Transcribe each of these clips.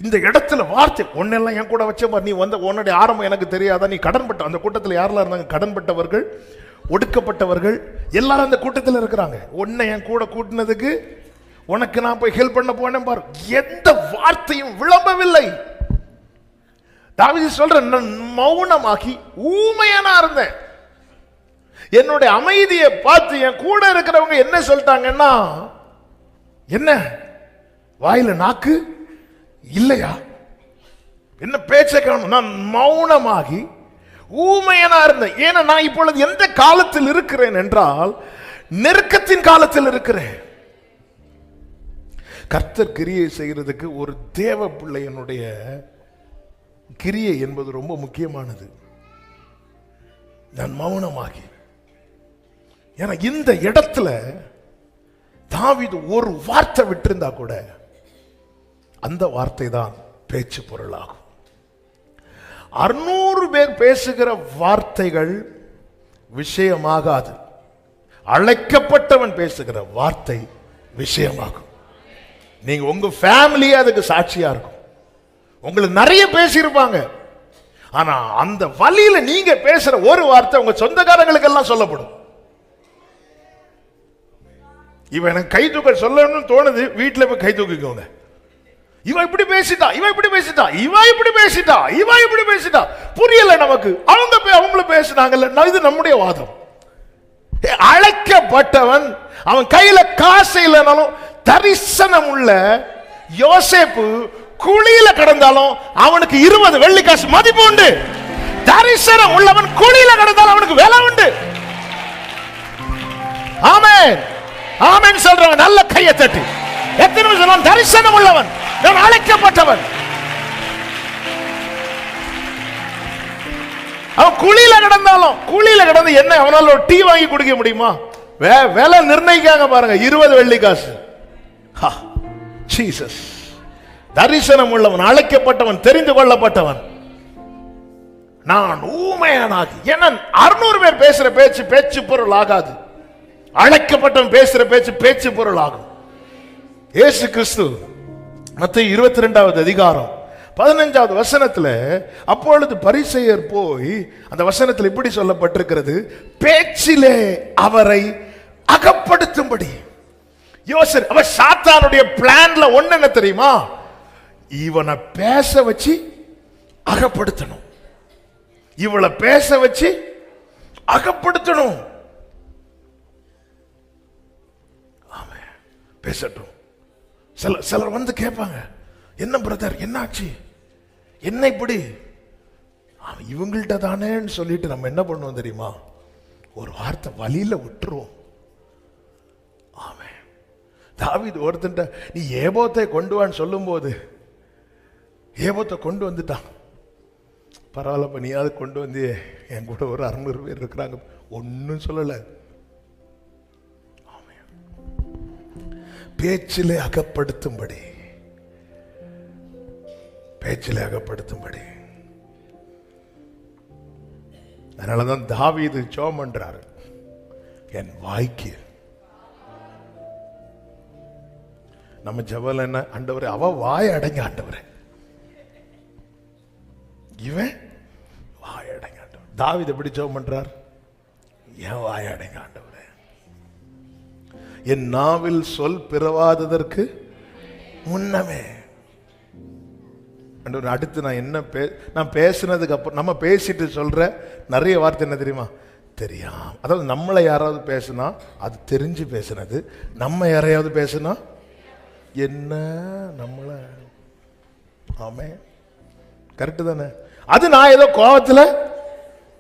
இந்த இடத்துல வார்த்தை ஒன்னெல்லாம் என் கூட வச்ச மாதிரி, நீ வந்த உன்னுடைய ஆரம்பம் எனக்கு தெரியாதா, நீ கடன்பட்ட, அந்த கூட்டத்தில் யாரெல்லாம் இருந்தாங்க, கடன்பட்டவர்கள், ஒடுக்கப்பட்டவர்கள் எல்லாரும் அந்த கூட்டத்தில் இருக்கிறாங்க. உன்னை என் கூட கூட்டினதுக்கு உனக்கு நான் போய் ஹெல்ப் பண்ண போனேன் பாரு. எந்த வார்த்தையும் விளம்பவில்லை. தாவீது சொல்ற, நான் மௌனமாகி ஊமையானா இருந்தேன். என்னுடைய அமைதியை பார்த்து என் கூட இருக்கிறவங்க என்ன சொல்லிட்டாங்கன்னா, என்ன வாயில நாக்கு இல்லையா, என்ன பேச்சை காணும். நான் மௌனமாகி ஊமையனா இருந்தேன். ஏன்னா நான் இப்பொழுது எந்த காலத்தில் இருக்கிறேன் என்றால், நெருக்கத்தின் காலத்தில் இருக்கிறேன். கர்த்தர் கிரியை செய்கிறதுக்கு ஒரு தேவ பிள்ளையனுடைய கிரியை என்பது ரொம்ப முக்கியமானது. நான் மௌனமாகி, ஏன்னா இந்த இடத்துல தாவீது ஒரு வார்த்தை விட்டிருந்தா கூட அந்த வார்த்தை தான் பேச்சு பொருளாகும். 600 பேர் பேசுகிற வார்த்தைகள் விஷயமாகாது. அழைக்கப்பட்டவன் பேசுகிற வார்த்தை விஷயமாகும். நீங்க உங்க ஃபேமிலியே அதுக்கு சாட்சியா இருக்கும். உங்களுக்கு நிறைய பேசியிருப்பாங்க, ஆனா அந்த வழியில நீங்க பேசுற ஒரு வார்த்தை உங்க சொந்தக்காரங்களுக்கு எல்லாம் சொல்லப்படும். இவன் எனக்கு கை தூக்க சொல்லணும்னு தோணுது, வீட்டுல போய் கை தூக்கிக்கோங்க. இவன் இப்படி பேசிட்டா, இவன் இப்படி பேசிட்டா, இவன் இப்படி பேசிட்டா, இவன் இப்படி பேசிட்டா, புரியல நமக்கு, அவங்களும் பேசினாங்கல்ல. இது நம்முடைய வாதம். அழைக்கப்பட்டவன், அவன் கையில காசு இல்லைனாலும் தரிசனம் உள்ள யோசேப்பு குழியில கடந்தாலும் அவனுக்கு 20 வெள்ளி காசு மதிப்பு உண்டு. தரிசனம் உள்ளவன் குழியில கடந்தாலும் அவனுக்கு விலை உண்டு. ஆமென் ஆமென் சொல்றவன் நல்ல கையை தட்டி எத்தனை சொல்லுவான், தரிசனம் உள்ளவன், நான் அழைக்கப்பட்டவன். அவன் குழியில கிடந்தாலும், குழியில கிடந்து என்ன அவனால ஒரு டீ வாங்கி குடிக்க முடியுமா? விலை நிர்ணயிக்காங்க பாருங்க, 20 வெள்ளி காசு. ஜீசஸ் தரிசனம் உள்ளவன், அழைக்கப்பட்டவன், தெரிந்து கொள்ளப்பட்டவன். நான் ஊமையானாகி, ஏன்னா 600 பேர் பேசுற பேச்சு பேச்சு பொருள் ஆகாது. அழைக்கப்பட்டவன் பேசுற பேச்சு பேச்சு பொருள் ஆகும். இயேசு கிறிஸ்து மத்தேயு 22வது அதிகாரம் 15வது வசனத்துல, அப்பொழுது பரிசேயர் போய், அந்த வசனத்தில் இப்படி சொல்லப்பட்டிருக்கிறது, பேச்சிலே அவரை அகப்படுத்தும்படி. யோசனை, அவ சாத்தானுடைய பிளான்ல ஒண்ணு என்ன தெரியுமா? இவனை பேச வச்சு அகப்படுத்தணும், இவளை பேச வச்சு அகப்படுத்தணும். ஆமென். பேசட்டும். சிலர் வந்து கேட்பாங்க, என்ன பிரதர் என்னாச்சு, என்ன இப்படி, இவங்கள்ட்ட தானேன்னு சொல்லிட்டு நம்ம என்ன பண்ணுவோம் தெரியுமா? ஒரு வார்த்தை வழியில விட்டுருவோம். ஆமென். தாவீது ஒருத்தன்ட்ட நீ ஏபோத்தை கொண்டு வான்னு சொல்லும் போது, ஏபோத்தை கொண்டு வந்துட்டான். பரவாயில்லப்ப, நீயாவது கொண்டு வந்து, என் கூட ஒரு 600 பேர் இருக்கிறாங்க, ஒன்னும் சொல்லல. பேச்சிலே அகப்படுத்தும்படி, பேச்சிலே அகப்படுத்தும்படி. அதனாலதான் தாவீது ஜெபம் பண்றாரு, என் வாய்க்கு. நம்ம ஜெபம் என்ன? ஆண்டவரே அவ வாய் அடங்க, ஆண்டவரே இவன் வாய் அடங்க. தாவீது எப்படி ஜெபம் பண்றார்? என் வாய் அடங்க ஆண்டவரே, என் நாவில் சொல் பிறவாததற்கு முன்னமே. அடுத்து நான் என்ன நான் பேசினதுக்கு அப்புறம், நம்ம பேசிட்டு சொல்ற நிறைய வார்த்தை என்ன தெரியுமா? தெரியாம. அதாவது நம்மளை யாராவது பேசினா அது தெரிஞ்சு பேசினது, நம்ம யாரையாவது பேசினா என்ன நம்மள. ஆமே, கரெக்டு தானே? அது நான் ஏதோ கோபத்துல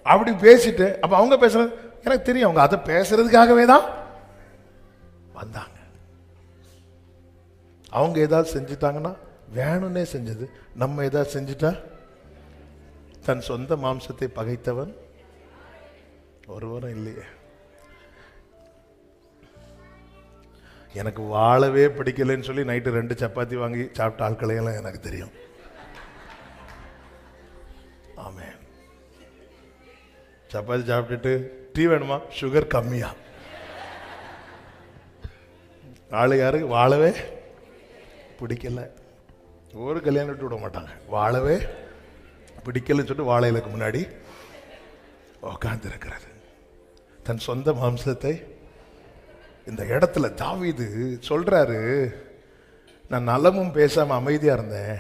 அப்படி பேசிட்டு, அப்ப அவங்க பேசுறது எனக்கு தெரியும், அவங்க அதை பேசுறதுக்காகவே தான் வந்தாங்க. அவங்க ஏதாவது செஞ்சுட்டாங்கன்னா வேணும்னே செஞ்சது, நம்ம ஏதாவது செஞ்சுட்டா தன் சொந்த மாம்சத்தை பகைத்தவன் ஒருவரும் இல்லையே. எனக்கு வாழவே பிடிக்கலன்னு சொல்லி நைட்டு 2 சப்பாத்தி வாங்கி சாப்பிட்ட ஆட்களையெல்லாம் எனக்கு தெரியும். ஆமென். சப்பாத்தி சாப்பிட்டுட்டு டீ வேணுமா, சுகர் கம்மியா, ஆளு யாருக்கு வாழவே பிடிக்கல. ஒரு கல்யாணம் விட்டு விட மாட்டாங்க. வாழவே பிடிக்கலன்னு சொல்லிட்டு வாழையிலுக்கு முன்னாடி உட்கார்ந்து இருக்கிறது. தன் சொந்த மாம்சத்தை இந்த இடத்துல தாவீது சொல்றாரு, நான் நலமும் பேசாம அமைதியா இருந்தேன்,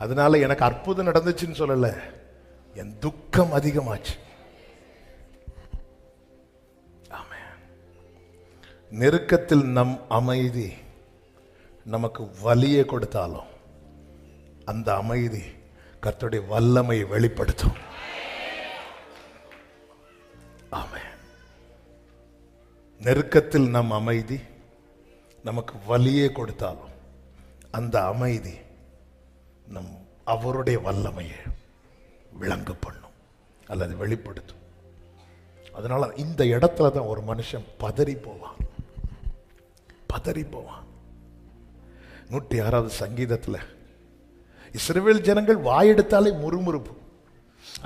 அதனால எனக்கு அற்புதம் நடந்துச்சுன்னு சொல்லல, என் துக்கம் அதிகமாச்சு. நெருக்கத்தில் நம் அமைதி நமக்கு வலியை கொடுத்தாலும் அந்த அமைதி கர்த்தருடைய வல்லமையை வெளிப்படுத்தும். ஆமென். நெருக்கத்தில் நம் அமைதி நமக்கு வலியை கொடுத்தாலும் அந்த அமைதி நம் அவருடைய வல்லமையை விளங்க பண்ணும் அல்லது வெளிப்படுத்தும். அதனால இந்த இடத்துல தான் ஒரு மனுஷன் பதறி போவான். 106வது சங்கீதத்தில் இஸ்ரவேல் ஜனங்கள் வாயெடுத்தாலே முறுமுறுப்பு.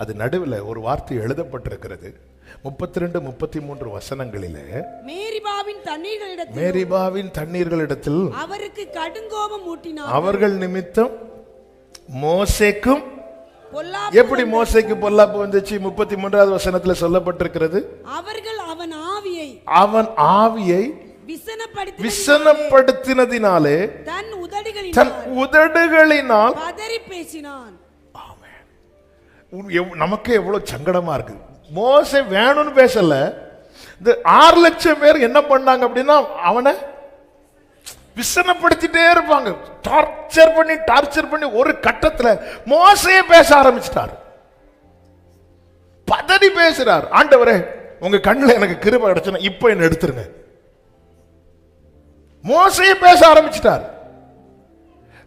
அது நடுவில் ஒரு வார்த்தை எழுதப்பட்டிருக்கிறது. 32, 33 வசனங்களிலே மேரிபாவின் தண்ணீர்களிடத்தில் அவருக்கு கடுங்கோபம் ஊட்டினார். அவர்கள் நிமித்தம் மோசேக்கும் எப்படி மோசேக்கு பொல்லாப்பு வந்துச்சு? 33வது வசனத்துல சொல்லப்பட்டிருக்கிறது. அவர்கள் அவன் ஆவியை விசனப்படுத்தினதினாலே தன் உதடுகளினால் பதறி பேசினான். நமக்கு எவ்வளவு சங்கடமா இருக்கு. மோசே வேணும்னு பேசல. இந்த 6 லட்சம் பேர் என்ன பண்ணாங்க அப்படின்னா அவனை விசனப்படுத்திட்டே இருப்பாங்க. டார்ச்சர் பண்ணி ஒரு கட்டத்துல மோசையே பேச ஆரம்பிச்சிட்டார். பதறி பேசுறார். ஆண்டவரே, உங்க கண்ணுல எனக்கு கிருபை கிடைச்சுன்னா இப்ப என்ன எடுத்துருங்க. மோசையே பேச ஆரம்பிச்சிட்டார்.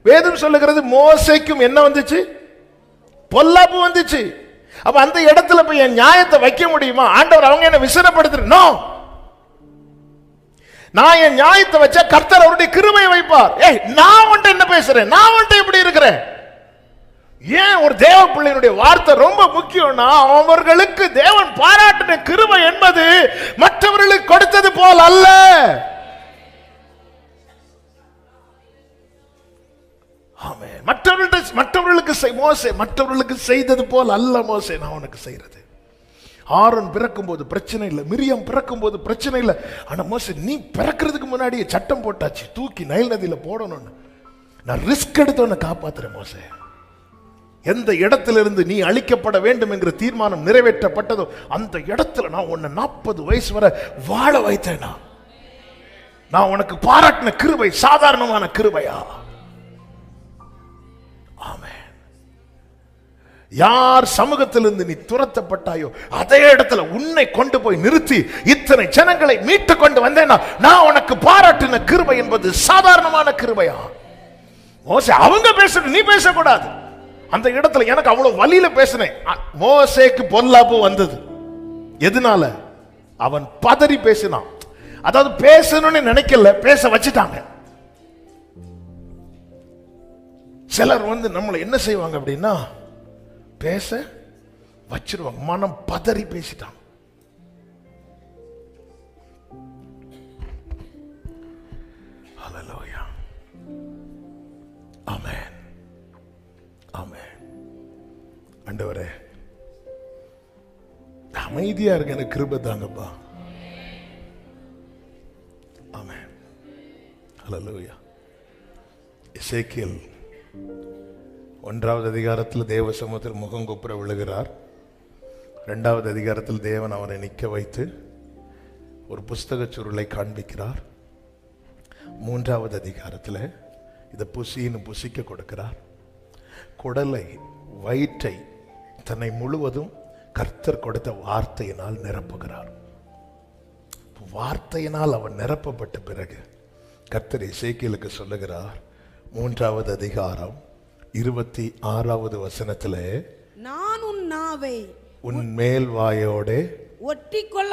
வேதம் சொல்லுகிறது மோசைக்கும் என்ன வந்துச்சு? பொல்லாப்பு வந்துச்சு. அப்ப அந்த இடத்துல போய் என் நியாயத்தை வைக்க முடியுமா? ஆண்டவர் அவங்க என்ன விசனப்படுத்துறோ, நான் என் நியாயத்தை வச்சா கர்த்தர் அவருடைய கிருபையை வைப்பார். நான் உன்ட்ட என்ன பேசுறேன்? நான் உன்ட்ட எப்படி இருக்கிறேன்? ஏன் ஒரு தேவ பிள்ளையினுடைய வார்த்தை ரொம்ப முக்கியம்னா, அவர்களுக்கு தேவன் பாராட்டின கிருபை என்பது மற்றவர்களுக்கு கொடுத்தது போல் அல்ல. மற்றவர்களுக்கு செய்தது போல் அல்ல மோசே நான் உனக்கு செய்யறது. ஆரோன் பிறக்கும் போது பிரச்சனை இல்லை, மிரியம் பிறக்கும் போது பிரச்சனை இல்லை. ஆனா மோசே, நீ பிறக்கிறதுக்கு முன்னாடியே சட்டம் போட்டாச்சு, தூக்கி நைல் நதியில போடணும்னு. நான் ரிஸ்க் எடுத்து உன்னை காப்பாத்துறேன் மோசே. எந்த இடத்திலிருந்து நீ அழிக்கப்பட வேண்டும் என்கிற தீர்மானம் நிறைவேற்றப்பட்டதோ அந்த இடத்துல நான் உன்னை 40 வயசு வரை வாழ வைத்தேன். நான் உனக்கு பாராட்டின கிருபை சாதாரணமான கிருபையா? யார் சமூகத்திலிருந்து நீ துரத்தப்பட்டாயோ அதே இடத்துல உன்னை கொண்டு போய் நிறுத்தி இத்தனை ஜனங்களை மீட்டு கொண்டு வந்தேன்னா நான் உனக்கு பாராட்டின கிருபை என்பது சாதாரணமான கிருபையா? மோசே அவங்க பேசுறது, நீ பேசக்கூடாது. அந்த இடத்துல எனக்கு அவ்வளவு வலியில பேசினேன். மோசேக்கு பொல்லாப்பு வந்தது. எதனால? அவன் பதறி பேசினான். அதாவது பேசணும்னு நினைக்கல, பேச வச்சுட்டாங்க. சிலர் நம்மளை என்ன செய்வாங்க அப்படின்னா, பேச வச்சிருவாங்க. மனம் பதறி பேசிட்டான். ஹல்லேலூயா, ஆமென், ஆமென். ஆண்டவரே, அமைதியா இருக்க எனக்கு கிருபை தாங்கப்பா. ஆமென், ஹல்லேலூயா. எசேக்கியேல் 1வது அதிகாரத்தில் தேவ சமூகத்தில் முகங்குப்புற விழுகிறார். 2வது அதிகாரத்தில் தேவன் அவனை நிற்க வைத்து ஒரு புஸ்தக சுருளை காண்பிக்கிறார். 3வது அதிகாரத்தில் இதை புசின்னு புசிக்க கொடுக்கிறார். குடலை, வயிற்றை தன்னை முழுவதும் கர்த்தர் கொடுத்த வார்த்தையினால் நிரப்புகிறார். வார்த்தையினால் அவன் நிரப்பப்பட்ட பிறகு கர்த்தர் எசேக்கியேலுக்கு சொல்லுகிறார், 3வது அதிகாரம் 26வது வசனத்திலே, நான் உன் நாவை உன் மேல் வாயோடே ஒட்டிக்கொள்ள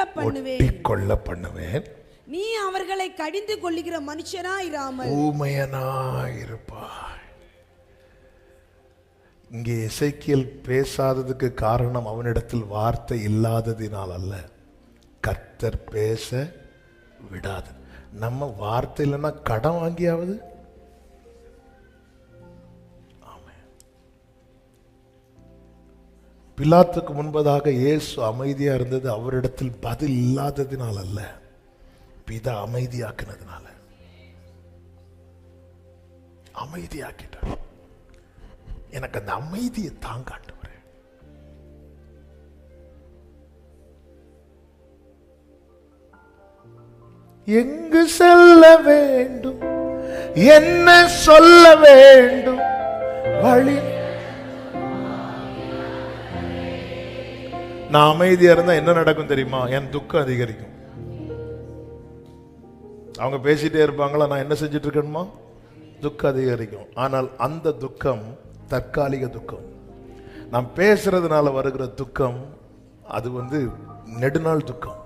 பண்ணுவேன், நீ அவர்களை கடிந்து கொள்ளுகிற மனுஷனாயிராமல் ஊமையனாயிருப்பாய். இங்கே எசேக்கியேல் பேசாததுக்கு காரணம் அவனிடத்தில் வார்த்தை இல்லாததினால் அல்ல, கர்த்தர் பேச விடாது. நம்ம வார்த்தை இல்லைன்னா கடன் வாங்கியாவது பிலாத்துக்கு முன்பதாக இயேசு அமைதியா இருந்தது அவரிடத்தில் பதில் இல்லாததினால் அல்ல, பிதா அமைதியாக்குனதுனால. அமைதியாக்கிட்டார். எனக்கு அந்த அமைதியை தாங்காட்டுவார். எங்கு செல்ல வேண்டும், என்ன சொல்ல வேண்டும், வழி. நான் அமைதியா இருந்தா என்ன நடக்கும் தெரியுமா? என் துக்கம் அதிகரிக்கும். அவங்க பேசிட்டே இருப்பாங்களா, நான் என்ன செஞ்சுட்டு இருக்கணுமா? துக்கம் அதிகரிக்கும். ஆனால் அந்த துக்கம் தற்காலிக துக்கம். நான் பேசுறதுனால வருகிற துக்கம் அது நெடுநாள் துக்கம்.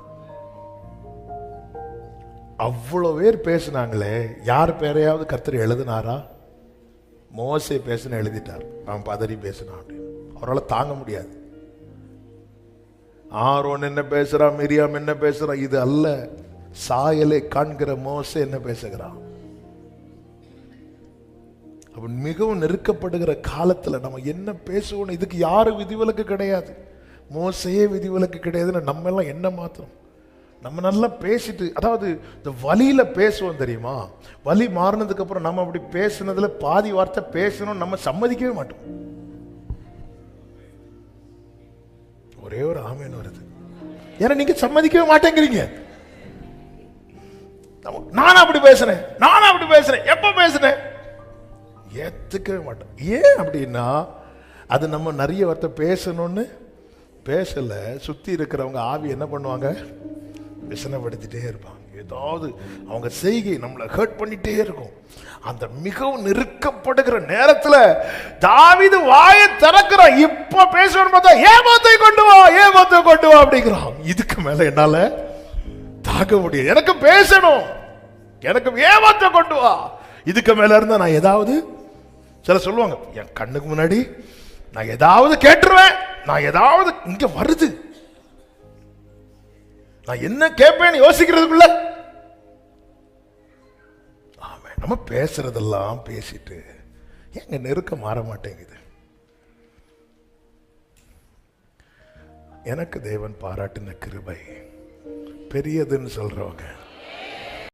அவ்வளவு பேர் பேசினாங்களே, யார் பேரையாவது கர்த்தர் எழுதினாரா? மோசே பேசின எழுதிட்டார். அவன் பதறி பேசினான் அப்படின்னு. அவரால் தாங்க முடியாது. ஆரோன் என்ன பேசுறான், மிரியாம் என்ன பேசுறான், இது அல்ல. சாயலை காண்கிற மோசே என்ன பேசுகிறான். அவன் மிகவும் நெருக்கப்படுகிற காலத்துல நம்ம என்ன பேசுவோம், இதுக்கு யாரும் விதிவிலக்கு கிடையாது. மோசையே விதிவிலக்கு கிடையாதுன்னு நம்ம எல்லாம் என்ன மாத்திரம். நம்ம நல்லா பேசிட்டு, அதாவது இந்த வலியில பேசுவோம் தெரியுமா? வலி மாறினதுக்கு அப்புறம் நம்ம அப்படி பேசுனதுல பாதி வார்த்தை பேசணும் நம்ம சம்மதிக்கவே மாட்டோம். ஒரே ஒரு ஆமேன் வருது. ஏன்னா நீங்க சம்மதிக்கவே மாட்டேங்கிறீங்க. நானும் அப்படி பேசுறேன், எப்ப பேசுறேன், ஏத்துக்கவே மாட்டோம். ஏன் அப்படின்னா, அது நம்ம நிறைய வார்த்தை பேசணும்னு பேசல. சுத்தி இருக்கிறவங்க ஆவி என்ன பண்ணுவாங்க? விசனப்படுத்திட்டே இருப்பாங்க. ஏதாவது அவங்க செய்கை நம்மளை ஹர்ட் பண்ணிட்டே இருக்கும். அந்த மிகவும் நெருக்கப்படுகிற நேரத்துல தாவீது வாயை திறக்கிறான். இப்ப பேசணும் பார்த்தா ஏமாத்தை கொண்டு வா அப்படிங்கிறான். இதுக்கு மேல என்னால தாக்க முடியாது. எனக்கு பேசணும், எனக்கு ஏமாத்தை கொண்டு வா. இதுக்கு மேல இருந்தா நான் ஏதாவது சில சொல்லுவாங்க, என் கண்ணுக்கு முன்னாடி நான் ஏதாவது கேட்டுருவேன், நான் ஏதாவது இங்க வருது, நான் என்ன கேட்பேன்னு யோசிக்கிறதுக்குள்ள நம்ம பேசுறதெல்லாம் பேசிட்டு எங்க நெருக்கம் மாற மாட்டேங்குது. எனக்கு தேவன் பாராட்டின கிருபை பெரியதுன்னு சொல்றவங்க